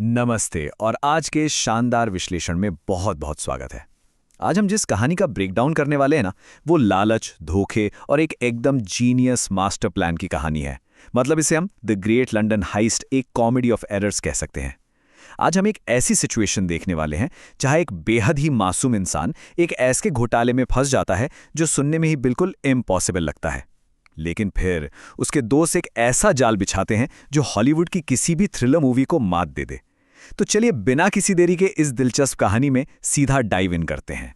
नमस्ते और आज के शानदार विश्लेषण में बहुत बहुत स्वागत है। आज हम जिस कहानी का ब्रेकडाउन करने वाले हैं ना, वो लालच, धोखे और एक एकदम जीनियस मास्टर प्लान की कहानी है। मतलब इसे हम द ग्रेट लंदन हाइस्ट, एक कॉमेडी ऑफ एरर्स कह सकते हैं। आज हम एक ऐसी सिचुएशन देखने वाले हैं जहां एक बेहद ही मासूम इंसान एक ऐसे घोटाले में फंस जाता है जो सुनने में ही बिल्कुल इम्पॉसिबल लगता है, लेकिन फिर उसके दोस्त एक ऐसा जाल बिछाते हैं जो हॉलीवुड की किसी भी थ्रिलर मूवी को मात दे दे। तो चलिए बिना किसी देरी के इस दिलचस्प कहानी में सीधा डाइव इन करते हैं।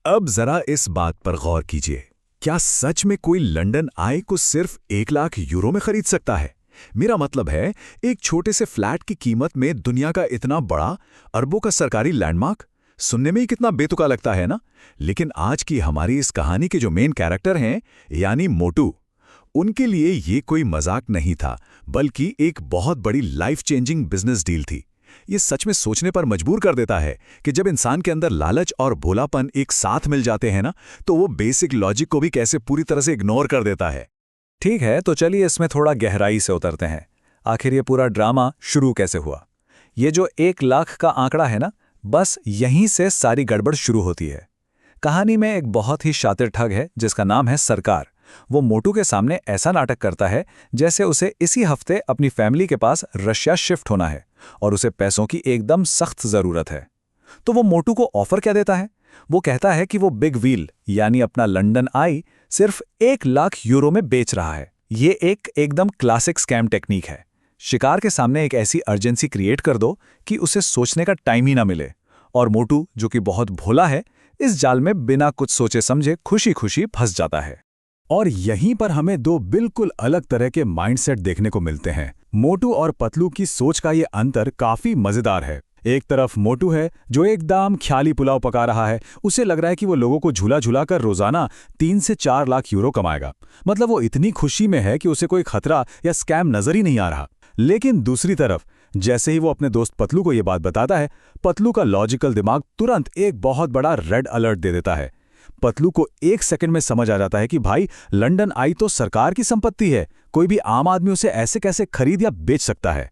अब जरा इस बात पर गौर कीजिए, क्या सच में कोई लंदन आई को सिर्फ 1 लाख यूरो में खरीद सकता है? मेरा मतलब है, एक छोटे से फ्लैट की कीमत में दुनिया का इतना बड़ा, अरबों का सरकारी लैंडमार्क। सुनने में ही कितना बेतुका लगता है ना। लेकिन आज की हमारी इस कहानी के जो मेन कैरेक्टर हैं, यानी मोटू, उनके लिए ये कोई मजाक नहीं था, बल्कि एक बहुत बड़ी लाइफ चेंजिंग बिजनेस डील थी। ये सच में सोचने पर मजबूर कर देता है कि जब इंसान के अंदर लालच और भोलापन एक साथ मिल जाते हैं ना, तो वो बेसिक लॉजिक को भी कैसे पूरी तरह से इग्नोर कर देता है। ठीक है, तो चलिए इसमें थोड़ा गहराई से उतरते हैं। आखिर ये पूरा ड्रामा शुरू कैसे हुआ? ये जो 1 लाख का आंकड़ा है ना, बस यहीं से सारी गड़बड़ शुरू होती है। कहानी में एक बहुत ही शातिर ठग है जिसका नाम है सरकार। वो मोटू के सामने ऐसा नाटक करता है जैसे उसे इसी हफ्ते अपनी फैमिली के पास रशिया शिफ्ट होना है और उसे पैसों की एकदम सख्त जरूरत है। तो वो मोटू को ऑफर क्या देता है? वो कहता है कि वो बिग व्हील यानी अपना लंदन आई सिर्फ 1 लाख यूरो में बेच रहा है। ये एक एकदम क्लासिक स्कैम टेक्निक है। शिकार के सामने एक ऐसी अर्जेंसी क्रिएट कर दो कि उसे सोचने का टाइम ही ना मिले, और मोटू, जो कि बहुत भोला है, इस जाल में बिना कुछ सोचे समझे खुशी खुशी फंस जाता है। और यहीं पर हमें दो बिल्कुल अलग तरह के माइंडसेट देखने को मिलते हैं। मोटू और पतलू की सोच का ये अंतर काफी मजेदार है। एक तरफ मोटू है जो एकदम ख्याली पुलाव पका रहा है। उसे लग रहा है कि वो लोगों को झूला झूला कर रोजाना 3 से 4 लाख यूरो कमाएगा। मतलब वो इतनी खुशी में है कि उसे कोई खतरा या स्कैम नजर ही नहीं आ रहा। लेकिन दूसरी तरफ जैसे ही वो अपने दोस्त पतलू को ये बात बताता है, पतलू का लॉजिकल दिमाग तुरंत एक बहुत बड़ा रेड अलर्ट दे देता है। पतलू को 1 सेकंड में समझ आ जाता है कि भाई, लंदन आई तो सरकार की संपत्ति है, कोई भी आम आदमी उसे ऐसे कैसे खरीद या बेच सकता है।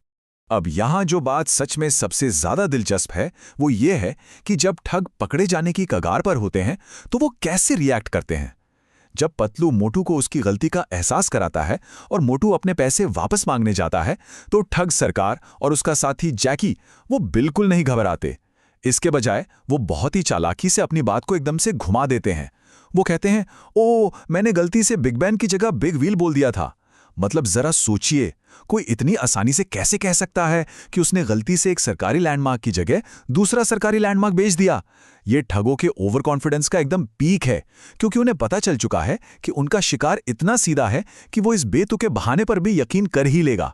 अब यहां जो बात सच में सबसे ज्यादा दिलचस्प है वो ये है कि जब ठग पकड़े जाने की कगार पर होते हैं तो वो कैसे रिएक्ट करते हैं। जब पतलू मोटू को उसकी गलती का एहसास कराता है और मोटू अपने पैसे वापस मांगने जाता है, तो ठग सरकार और उसका साथी जैकी वो बिल्कुल नहीं घबराते। इसके बजाय वो बहुत ही चालाकी से अपनी बात को एकदम से घुमा देते हैं। वो कहते हैं, ओ, मैंने गलती से बिग बैन की जगह बिग व्हील बोल दिया था। मतलब जरा सोचिए, कोई इतनी आसानी से कैसे कह सकता है कि उसने गलती से एक सरकारी लैंडमार्क की जगह दूसरा सरकारी लैंडमार्क बेच दिया। ये ठगों के ओवर कॉन्फिडेंस का एकदम पीक है, क्योंकि उन्हें पता चल चुका है कि उनका शिकार इतना सीधा है कि वो इस बेतुके बहाने पर भी यकीन कर ही लेगा।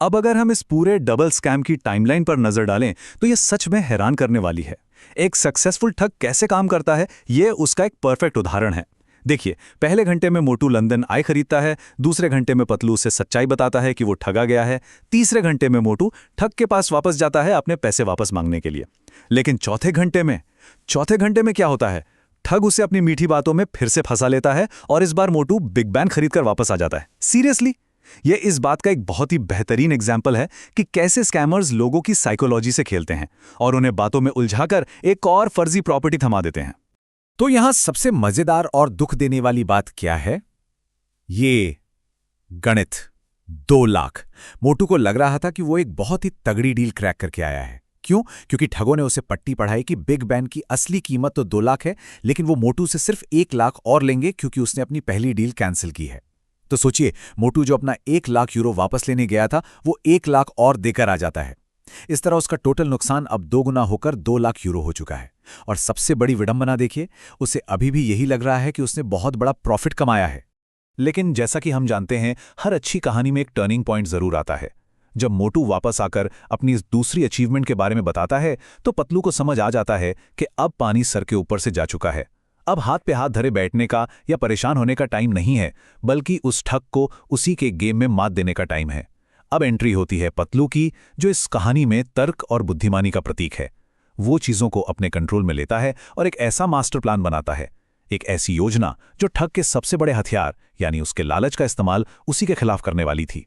अब अगर हम इस पूरे डबल स्कैम की टाइमलाइन पर नजर डालें तो ये सच में हैरान करने वाली है। एक सक्सेसफुल ठग कैसे काम करता है, ये उसका एक परफेक्ट उदाहरण है। देखिए, पहले घंटे में मोटू लंदन आई खरीदता है, दूसरे घंटे में पतलू उसे सच्चाई बताता है कि वो ठगा गया है, तीसरे घंटे में मोटू ठग के पास वापस जाता है अपने पैसे वापस मांगने के लिए। लेकिन चौथे घंटे में क्या होता है? ठग उसे अपनी मीठी बातों में फिर से फंसा लेता है और इस बार मोटू बिग बैन खरीदकर वापस आ जाता है। सीरियसली, यह इस बात का एक बहुत ही बेहतरीन एग्जाम्पल है कि कैसे स्कैमर्स लोगों की साइकोलॉजी से खेलते हैं और उन्हें बातों में उलझाकर एक और फर्जी प्रॉपर्टी थमा देते हैं। तो यहां सबसे मजेदार और दुख देने वाली बात क्या है? ये गणित। 2 लाख। मोटू को लग रहा था कि वो एक बहुत ही तगड़ी डील क्रैक करके आया है। क्यों? क्योंकि ठगों ने उसे पट्टी पढ़ाई कि बिग बैन की असली कीमत तो 2 लाख है, लेकिन वो मोटू से सिर्फ 1 लाख और लेंगे क्योंकि उसने अपनी पहली डील कैंसिल की है। तो सोचिए, मोटू जो अपना 1 लाख यूरो वापस लेने गया था, वो 1 लाख और देकर आ जाता है। इस तरह उसका टोटल नुकसान अब 2 गुना होकर 2 लाख यूरो हो चुका है। और सबसे बड़ी विडंबना देखिए, उसे अभी भी यही लग रहा है कि उसने बहुत बड़ा प्रॉफिट कमाया है। लेकिन जैसा कि हम जानते हैं, हर अच्छी कहानी में एक टर्निंग पॉइंट जरूर आता है। जब मोटू वापस आकर अपनी इस दूसरी अचीवमेंट के बारे में बताता है, तो पतलू को समझ आ जाता है कि अब पानी सर के ऊपर से जा चुका है। अब हाथ पे हाथ धरे बैठने का या परेशान होने का टाइम नहीं है, बल्कि उस ठग को उसी के गेम में मात देने का टाइम है। अब एंट्री होती है पतलू की, जो इस कहानी में तर्क और बुद्धिमानी का प्रतीक है। वो चीजों को अपने कंट्रोल में लेता है और एक ऐसा मास्टर प्लान बनाता है, एक ऐसी योजना जो ठग के सबसे बड़े हथियार यानी उसके लालच का इस्तेमाल उसी के खिलाफ करने वाली थी।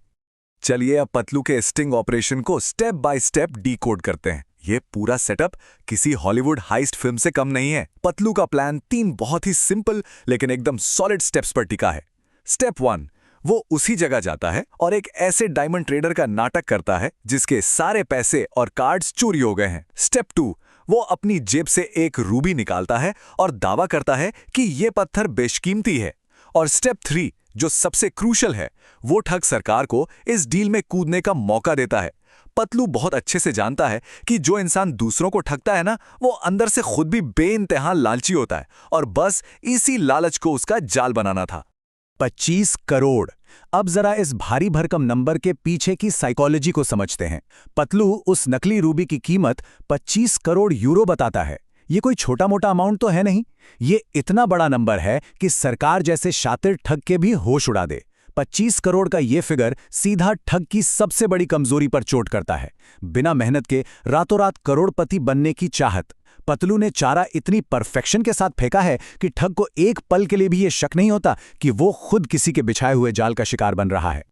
चलिए अब पतलू के स्टिंग ऑपरेशन को स्टेप बाय स्टेप डीकोड करते हैं। ये पूरा सेटअप किसी हॉलीवुड हाइस्ट फिल्म से कम नहीं है। पतलू का प्लान 3 बहुत ही सिंपल लेकिन एकदम सॉलिड स्टेप्स पर टिका है। स्टेप 1, वो उसी जगह जाता है और एक ऐसे डायमंड ट्रेडर का नाटक करता है जिसके सारे पैसे और कार्ड्स चोरी हो गए हैं। स्टेप 2, वो अपनी जेब से एक रूबी निकालता है और दावा करता है कि ये पत्थर बेशकीमती है। और स्टेप 3, जो सबसे क्रूशल है, वो ठग सरकार को इस डील में कूदने का मौका देता है। पतलू बहुत अच्छे से जानता है कि जो इंसान दूसरों को ठगता है ना, वो अंदर से खुद भी बेइंतहा लालची होता है और बस इसी लालच को उसका जाल बनाना था। 25 करोड़। अब जरा इस भारी भरकम नंबर के पीछे की साइकोलॉजी को समझते हैं। पतलू उस नकली रूबी की कीमत 25 करोड़ यूरो बताता है। ये कोई छोटा मोटा अमाउंट तो है नहीं। ये इतना बड़ा नंबर है कि सरकार जैसे शातिर ठग के भी होश उड़ा दे। 25 करोड़ का ये फिगर सीधा ठग की सबसे बड़ी कमजोरी पर चोट करता है, बिना मेहनत के रातों रात करोड़पति बनने की चाहत। पतलू ने चारा इतनी परफेक्शन के साथ फेंका है कि ठग को एक पल के लिए भी ये शक नहीं होता कि वो खुद किसी के बिछाए हुए जाल का शिकार बन रहा है।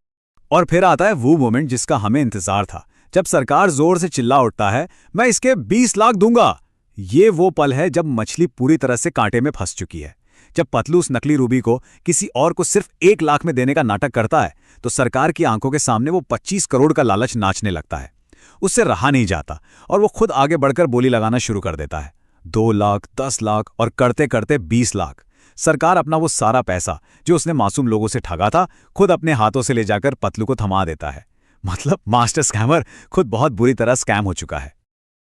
और फिर आता है वो मोमेंट जिसका हमें इंतजार था, जब सरकार जोर से चिल्ला उठता है, मैं इसके 20 लाख दूंगा। ये वो पल है जब मछली पूरी तरह से कांटे में फंस चुकी है। जब पतलू उस नकली रूबी को किसी और को सिर्फ 1 लाख में देने का नाटक करता है, तो सरकार की आंखों के सामने वो 25 करोड़ का लालच नाचने लगता है। उससे रहा नहीं जाता और वो खुद आगे बढ़कर बोली लगाना शुरू कर देता है। 2 लाख, 10 लाख और करते करते 20 लाख। सरकार अपना वो सारा पैसा जो उसने मासूम लोगों से ठगा था, खुद अपने हाथों से ले जाकर पतलू को थमा देता है। मतलब मास्टर स्कैमर खुद बहुत बुरी तरह स्कैम हो चुका है।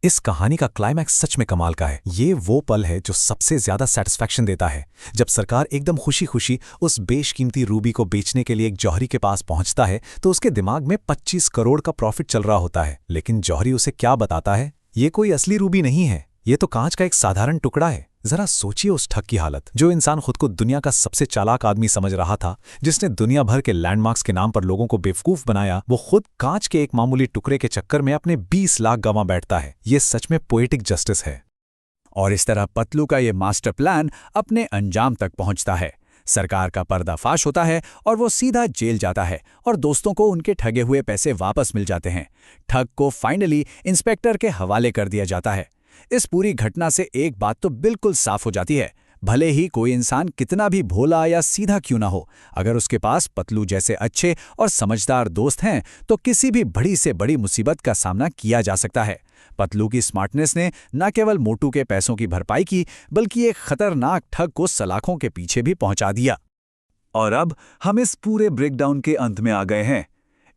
इस कहानी का क्लाइमैक्स सच में कमाल का है। ये वो पल है जो सबसे ज्यादा सेटिस्फैक्शन देता है, जब सरकार एकदम खुशी खुशी उस बेशकीमती रूबी को बेचने के लिए एक जौहरी के पास पहुंचता है तो उसके दिमाग में 25 करोड़ का प्रॉफिट चल रहा होता है। लेकिन जौहरी उसे क्या बताता है, ये कोई असली रूबी नहीं है, ये तो कांच का एक साधारण टुकड़ा है। जरा सोचिए उस ठग की हालत। जो इंसान खुद को दुनिया का सबसे चालाक आदमी समझ रहा था, जिसने दुनिया भर के लैंडमार्क्स के नाम पर लोगों को बेवकूफ बनाया, वो खुद कांच के एक मामूली टुकड़े के चक्कर में अपने 20 लाख गंवा बैठता है। ये सच में पोएटिक जस्टिस है। और इस तरह पतलू का ये मास्टर प्लान अपने अंजाम तक पहुंचता है। सरकार का पर्दाफाश होता है और वो सीधा जेल जाता है और दोस्तों को उनके ठगे हुए पैसे वापस मिल जाते हैं। ठग को फाइनली इंस्पेक्टर के हवाले कर दिया जाता है। इस पूरी घटना से एक बात तो बिल्कुल साफ हो जाती है, भले ही कोई इंसान कितना भी भोला या सीधा क्यों ना हो, अगर उसके पास पतलू जैसे अच्छे और समझदार दोस्त हैं तो किसी भी बड़ी से बड़ी मुसीबत का सामना किया जा सकता है। पतलू की स्मार्टनेस ने न केवल मोटू के पैसों की भरपाई की, बल्कि एक खतरनाक ठग को सलाखों के पीछे भी पहुंचा दिया। और अब हम इस पूरे ब्रेकडाउन के अंत में आ गए हैं।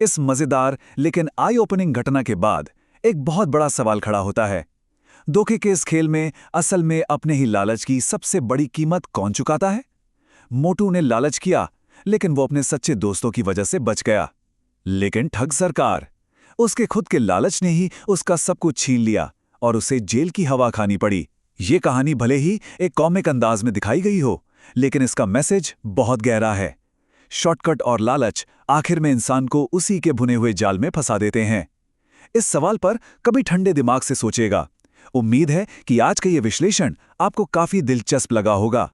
इस मजेदार लेकिन आई ओपनिंग घटना के बाद एक बहुत बड़ा सवाल खड़ा होता है। धोखे के इस खेल में असल में अपने ही लालच की सबसे बड़ी कीमत कौन चुकाता है? मोटू ने लालच किया, लेकिन वो अपने सच्चे दोस्तों की वजह से बच गया। लेकिन ठग सरकार, उसके खुद के लालच ने ही उसका सब कुछ छीन लिया और उसे जेल की हवा खानी पड़ी। ये कहानी भले ही एक कॉमिक अंदाज में दिखाई गई हो, लेकिन इसका मैसेज बहुत गहरा है। शॉर्टकट और लालच आखिर में इंसान को उसी के भुने हुए जाल में फंसा देते हैं। इस सवाल पर कभी ठंडे दिमाग से सोचेगा। उम्मीद है कि आज का ये विश्लेषण आपको काफी दिलचस्प लगा होगा।